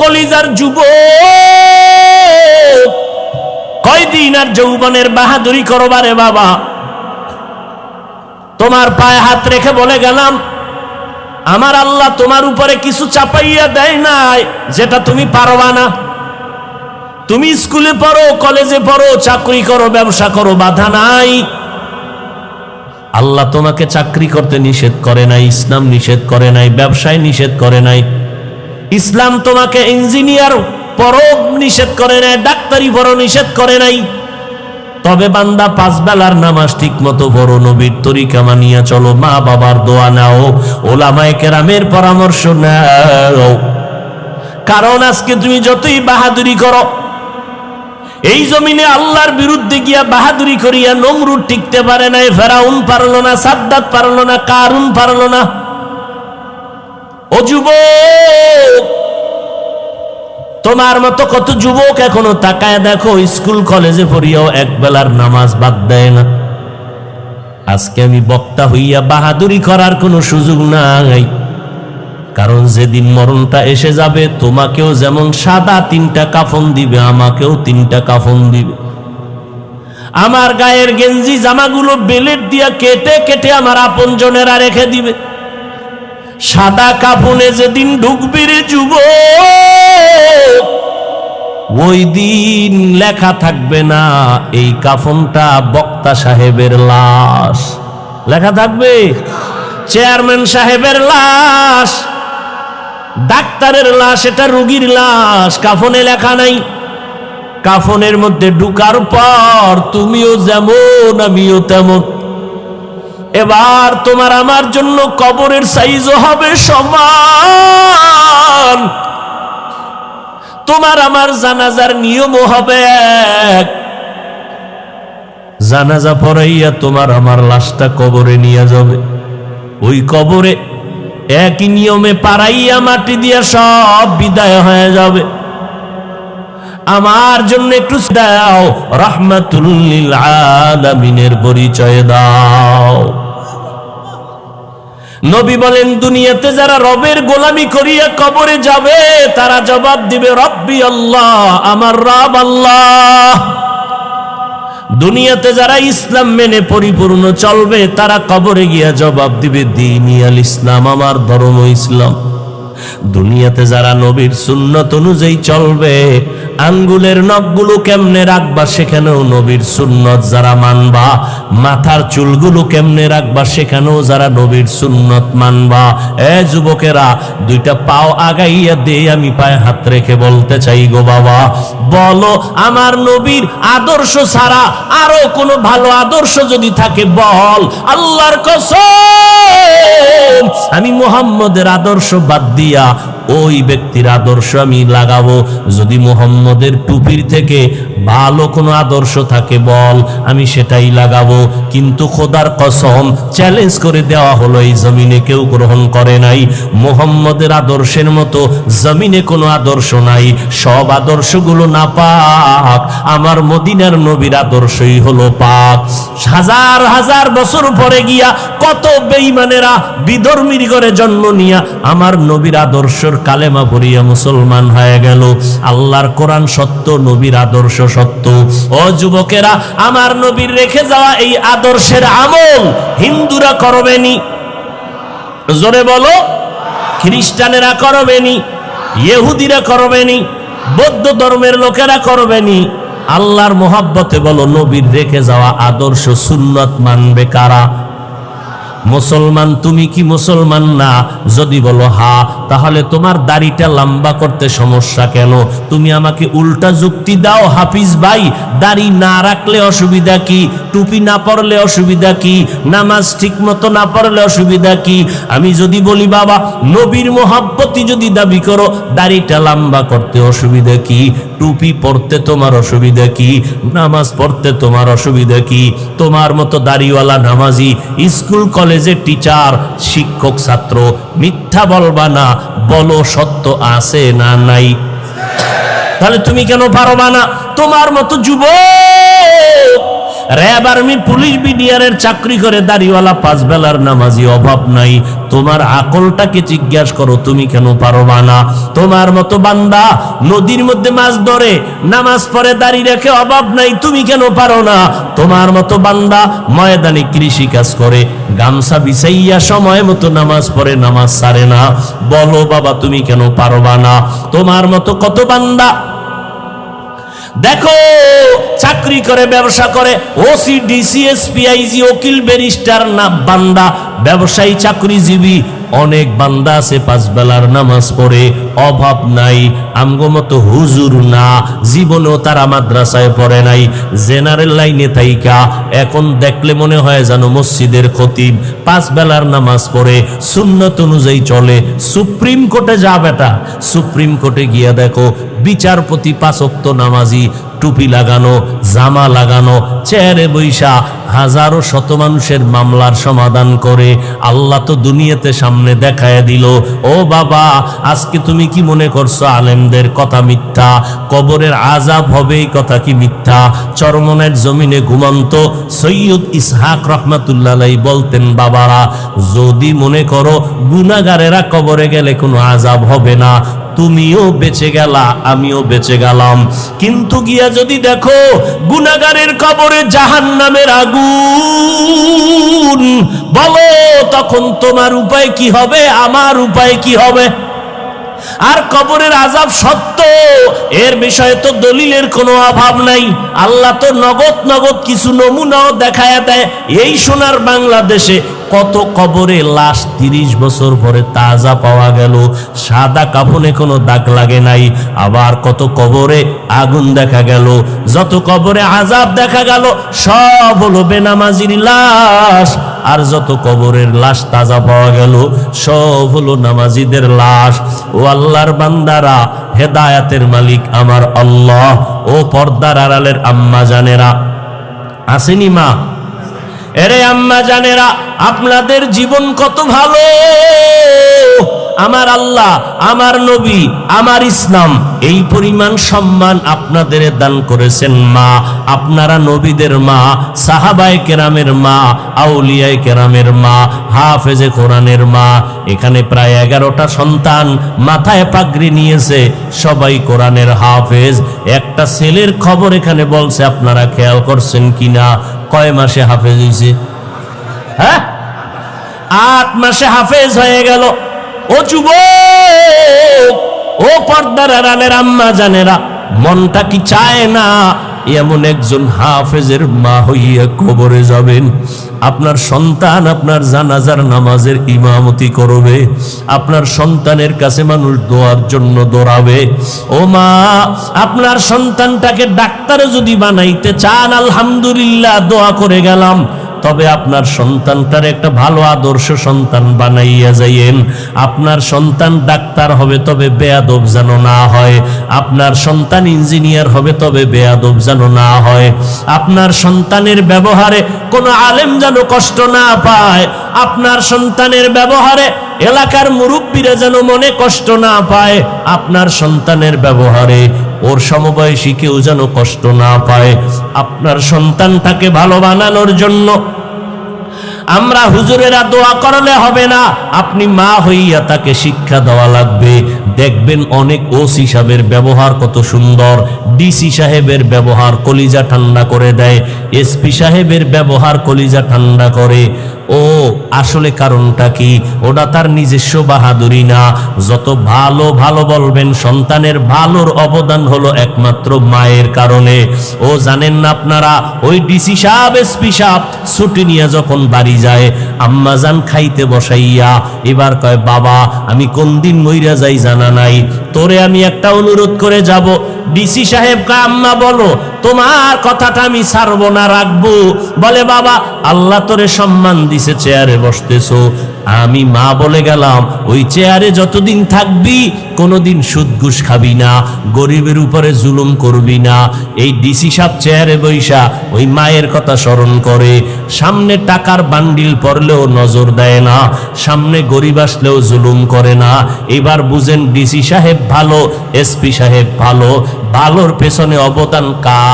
কলিজার যুবক, কয়দিন আর যৌবনের বাহাদুরি করবারে বাবা? তোমার পায়ে হাত রেখে বলে গেলাম, আমার আল্লাহ তোমার উপরে কিছু চাপাইয়া দেয় নাই যেটা তুমি পারবা না। তুমি স্কুলে পড়ো, কলেজে পড়ো, চাকরি করো, ব্যবসা করো, বাধা নাই। আল্লাহ তোমাকে চাকরি করতে নিষেধ করে নাই, ইসলাম নিষেধ করে নাই, ব্যবসায় নিষেধ করে নাই। ইসলাম তোমাকে ইঞ্জিনিয়ার পড়ো নিষেধ করে নাই, ডাক্তারি পড়ো নিষেধ করে নাই। তবে বান্দা 5 বেলার নামাজ ঠিক মতো পড়ো, নবীর তরিকা মানিয়া চলো, মা বাবার দোয়া নাও, ওলামায়ে কেরামের পরামর্শ নাও। কারণ আজকে তুমি যতই বাহাদুরি করো, এই জমিনে আল্লাহর বিরুদ্ধে গিয়া বাহাদুরি করিয়া নমরুদ টিকতে পারে নাই, ফেরাউন পারলো না, সাদ্দাত পারলো না, কারুন পারলো না। ও যুবক, তোমার মতো কত যুবক এখনো তাকায় দেখো, স্কুল কলেজে পড়িয়াও 1 বেলার নামাজ বাদ দেয় না। আজকে আমি বক্তা হইয়া বাহাদুরি করার কোনো সুযোগ নাই, কারণ যেদিন মরণটা এসে যাবে, তোমাকেও যেমন সাদা 3টা কাফন দিবে, আমাকেও 3টা কাফন দিবে। আমার গায়ের গেঞ্জি জামাগুলো বেলেট দিয়া কেটে কেটে আমার আপনজনেরা রেখে দিবে। সাদা কাফনে যেদিন ঢুকবি রে যুবক, ওই দিন লেখা থাকবে না এই কাফনটা বক্তা সাহেবের লাশ, লেখা থাকবে চেয়ারম্যান সাহেবের লাশ, ডাক্তারের লাশ, এটা রোগীর লাশ, কাফনে লেখা নাই। কাফনের মধ্যে ঢুকার পর তুমিও যেমন আমিও তেমন। এবার তোমার আমার জন্য কবরের সাইজও হবে সমান, তোমার আমার জানাজার নিয়মও হবে এক। জানাজা পড়াইয়া তোমার আমার লাশটা কবরে নিয়ে যাবে, ওই কবরে একই নিয়মে পাড়াইয়া মাটি দিয়া সব বিদায় হয়ে যাবে। আমার জন্য একটু দাও, রাহমাতুল লিল আলামিনের পরিচয় দাও। নবী বলেন, দুনিয়াতে যারা রবের গোলামি করিয়া কবরে যাবে, তারা জবাব দিবে রব্বি আল্লাহ, আমার রব আল্লাহ। দুনিয়াতে যারা ইসলাম মেনে পরিপূর্ণ চলবে, তারা কবরে গিয়া জবাব দিবে দ্বীনি আল ইসলাম, আমার ধর্ম ইসলাম। দুনিয়াতে যারা নবীর সুন্নত অনুযায়ী চলবে, আঙ্গুলের নখগুলো কেমনে রাখবা সেখানেও নবীর সুন্নত যারা মানবা, মাথার চুলগুলো কেমনে রাখবা সেখানেও যারা নবীর সুন্নত মানবা। এ যুবকেরা, 2টা পাও আগাইয়া দে, আমি পায়ে হাত রেখে বলতে চাই গো বাবা, বলো আমার নবীর আদর্শ ছাড়া আরো কোনো ভালো আদর্শ যদি থাকে বল। আল্লাহর কসম, আমি মুহাম্মদের আদর্শ বাদ দিয়া ওই ব্যক্তির আদর্শ আমি লাগাবো। যদি মুহাম্মদের টুপির থেকে ভালো কোনো আদর্শ থাকে বল, আমি সেটাই লাগাবো। কিন্তু খোদার কসম, চ্যালেঞ্জ করে দেওয়া হলো, এই জমিনে কেউ গ্রহণ করে নাই। মুহাম্মদের আদর্শের মতো জমিনে কোনো আদর্শ নাই, সব আদর্শগুলো নাপাক। আমার মদিনার নবীর আদর্শই হলো পাক। হাজার হাজার বছর পরে গিয়া কত বেঈমানেরা বিধর্মীর ঘরে জন্ম নিয়া আমার নবীর আদর্শর কালেমা পড়িয়া মুসলমান হয়ে গেল। আল্লাহর কোরআন সত্য, নবীর আদর্শ সত্য। ও যুবকেরা, আমার নবীর রেখে যাওয়া এই আদর্শের আমল হিন্দুরা করবেনি, জোরে বলো। খ্রিস্টানেরা করবেনি, ইহুদিরা করবেনি, বৌদ্ধ ধর্মের লোকেরা করবেনি। আল্লাহর মোহাব্বতে বলো, নবীর রেখে যাওয়া আদর্শ সুন্নত মানবে কারা? মুসলমান তুমি কি মুসলমান না? যদি বলো হ্যাঁ, তাহলে তোমার দাড়িটা লম্বা করতে সমস্যা কেন? তুমি আমাকে উল্টা যুক্তি দাও হাফিজ ভাই, দাড়ি না রাখলে অসুবিধা কি? টুপি না পরলে অসুবিধা কি? নামাজ ঠিক মতো না পড়লে অসুবিধা কি? আমি যদি বলি বাবা, নবীর মোহাব্বতি যদি দাবি করো, দাড়িটা লম্বা করতে অসুবিধা কি? টুপি পরতে তোমার অসুবিধা কি? নামাজ পড়তে তোমার অসুবিধা কি? তোমার মতো দাড়িওয়ালা নামাজি, স্কুল কলেজের টিচার, শিক্ষক, ছাত্র, মিথ্যা বলবা না, বলো সত্য আছে না নাই? তাহলে তুমি কেন পারবা না? তোমার মতো যুবক র্যাব, আর্মি, পুলিশ, বিডিআরের চাকরি করে দাড়িওয়ালা 5 বেলার নামাজি অভাব নাই। তোমার আকলটাকে জিজ্ঞাসা করো, তুমি কেন পারবা না? তোমার মতো বান্দা নদীর মধ্যে মাছ ধরে, নামাজ পড়ে, দাড়ি রেখে, অভাব নাই, তুমি কেন পারো না? তোমার মতো বান্দা ময়দানে কৃষি কাজ করে, গামছা বিছাইয়া সময় মতো নামাজ পড়ে, নামাজ ছাড়ে না, বলো বাবা তুমি কেন পারবা না? তোমার মতো কত বান্দা দেখো চাকরি করে, ব্যবসা করে, ওসি, ডিসি, এসপি, আইজি, উকিল, ব্যারিস্টার, না বান্দা ব্যবসায়ী, চাকরিজীবী, অনেক বান্দা আছে 5 বেলার নামাজ পড়ে, অভাব নাই। আমগো মতো হুজুর না, জীবনেও তারা মাদ্রাসায় পড়ে নাই, জেনারেল লাইনে থাইকা এখন দেখলে মনে হয় যেন মসজিদের খতিব, 5 বেলার নামাজ পড়ে, সুন্নত অনুযায়ী চলে। সুপ্রিম কোর্টে যা বেটা, সুপ্রিম কোর্টে গিয়া দেখো বিচারপতি 5 ওয়াক্ত নামাজি, টুপি লাগানো, জামা লাগানো, চেয়ারে বৈশা হাজারো শত মানুষের মামলার সমাধান করে। আল্লাহ তো দুনিয়াতে সামনে দেখায় দিল। ও বাবা, আজকে তুমি কি মনে করছো আলেমদের কথা মিথ্যা? কবরের আযাব হবে এই কথা কি মিথ্যা? চরমনের জমিনে ঘুমন্ত সৈয়দ ইসহাক রহমাতুল্লাহ আলাইহি বলতেন, বাবারা যদি মনে করো গুনাহগারেরা কবরে গেলে কোনো আযাব হবে না, তুমিও বেঁচে গেলা, আমিও বেঁচে গেলাম, কিন্তু গিয়া যদি দেখো গুনাহগারের কবরে জাহান্নামের আগুন, বলো তখন তোমার উপায় কি হবে, আমার উপায় কি হবে? আর কবরের আযাব সত্য, এর বিষয়ে তো দলিলের কোনো অভাব নাই। আল্লাহ তো নগদ নগদ কিছু নমুনাও দেখায় দেয়। এই সোনার বাংলাদেশে কত কবরে লাশ 30 বছর পরে তাজা পাওয়া গেল, সাদা কাফনে কোনো দাগ লাগে নাই। আবার কত কবরে আগুন দেখা গেল, যত কবরে আযাব দেখা গেল সব হলো বেনামাজির লাশ। আর যত কবরের লাশ তাজা পাওয়া গেল সব হলো নামাজিদের লাশ। ও আল্লাহর বান্দারা, হেদায়াতের মালিক আমার আল্লাহ। ও পর্দার আড়ালের আম্মা জানেরা, আসেনি মা? এরে আম্মা জানেরা, আপনাদের জীবন কত ভালো। আমার আল্লাহ, আমার নবী, আমার ইসলাম এই পরিমাণ সম্মান আপনাদের দান করেছেন। মা, আপনারা নবীদের মা, সাহাবায়ে কেরামের মা, আউলিয়ায়ে কেরামের মা, হাফেজে কোরআনের মা। এখানে প্রায় 11টা সন্তান মাথায় পাগড়ি নিয়েছে, সবাই কোরআনের হাফেজ। একটা ছেলের খবর এখানে বলছে, আপনারা খেয়াল করছেন কিনা? কয় মাসে হাফেজ হয়েছে? হ্যাঁ, 8 মাসে হাফেজ হয়ে গেল। ও যুবক, ও পর্দার আড়ালের আম্মা জানেরা, মনটা কি চায় না এমন একজন হাফেজের মা হইয়া কবরে যাবেন? আপনার সন্তান আপনার জানাজার নামাজের ইমামতি করবে, আপনার সন্তানের কাছে মানুষ দোয়ার জন্য দৌড়াবে। ও মা, আপনার সন্তানটাকে ডাক্তারে যদি বানাইতে চান, আলহামদুলিল্লাহ, দোয়া করে গেলাম, তবে আপনার সন্তানটার একটা ভালো আদর্শ সন্তান বানাইয়া যাইয়েন। আপনার সন্তান ডাক্তার হবে, তবে বেয়াদব যেন না হয়। আপনার সন্তান ইঞ্জিনিয়ার হবে, তবে বেয়াদব যেন না হয়। আপনার সন্তানের ব্যবহারে কোনো আলেম যেন কষ্ট না পায়। আপনার সন্তানের ব্যবহারে এলাকার মুরব্বীরা যেন মনে কষ্ট না পায়। আপনার সন্তানের ব্যবহারে ওর সমবয়সী কেউ যেন কষ্ট না পায়। আপনার সন্তানটাকে ভালো বানানোর জন্য আমরা হুজুরেরা দোয়া করলে হবে না, আপনি মা হইয়া তাকে শিক্ষা দেওয়া লাগবে। দেখবেন অনেক ওসি সাহেবের ব্যবহার কত সুন্দর, ডিসি সাহেবের ব্যবহার কলিজা ঠান্ডা করে দেয়, এসপি সাহেবের ব্যবহার কলিজা ঠান্ডা করে। ও আসলে কারণটা কি? ওটা তার নিজস্ব বাহাদুরি না। যত ভালো ভালো বলবেন, সন্তানের ভালোর অবদান হলো একমাত্র মায়ের কারণে। ও জানেন না আপনারা, ওই ডিসি সাহেব, এসপি সাহেব ছুটি নিয়ে যখন বাড়ি যায়, আম্মা জান খাইতে বসাইয়া এবার কয়, বাবা আমি কোন দিন মইরা যাই জানা নাই, তোরে আমি একটা অনুরোধ করে যাব। ডিসি সাহেব কয়, আম্মা বলো, তোমার কথাটা আমি ছাড়বো না, রাখবো। বলে, বাবা আল্লাহ তোরে সম্মান দিছে, চেয়ারে বসতেছো, আমি মা বলে গেলাম, ওই চেয়ারে যতদিন থাকবি কোনোদিন সুদ ঘুষ খাবি না, গরিবের উপরে জুলুম করবি না। এই ডিসি সাহেব চেয়ারে বৈশা ওই মায়ের কথা স্মরণ করে, সামনে টাকার বান্ডিল পড়লেও নজর দেয় না, সামনে গরিব আসলেও জুলুম করে না। এবার বুঝেন ডিসি সাহেব ভালো, এসপি সাহেব ভালো, ভালোর পেছনে অবদান কার?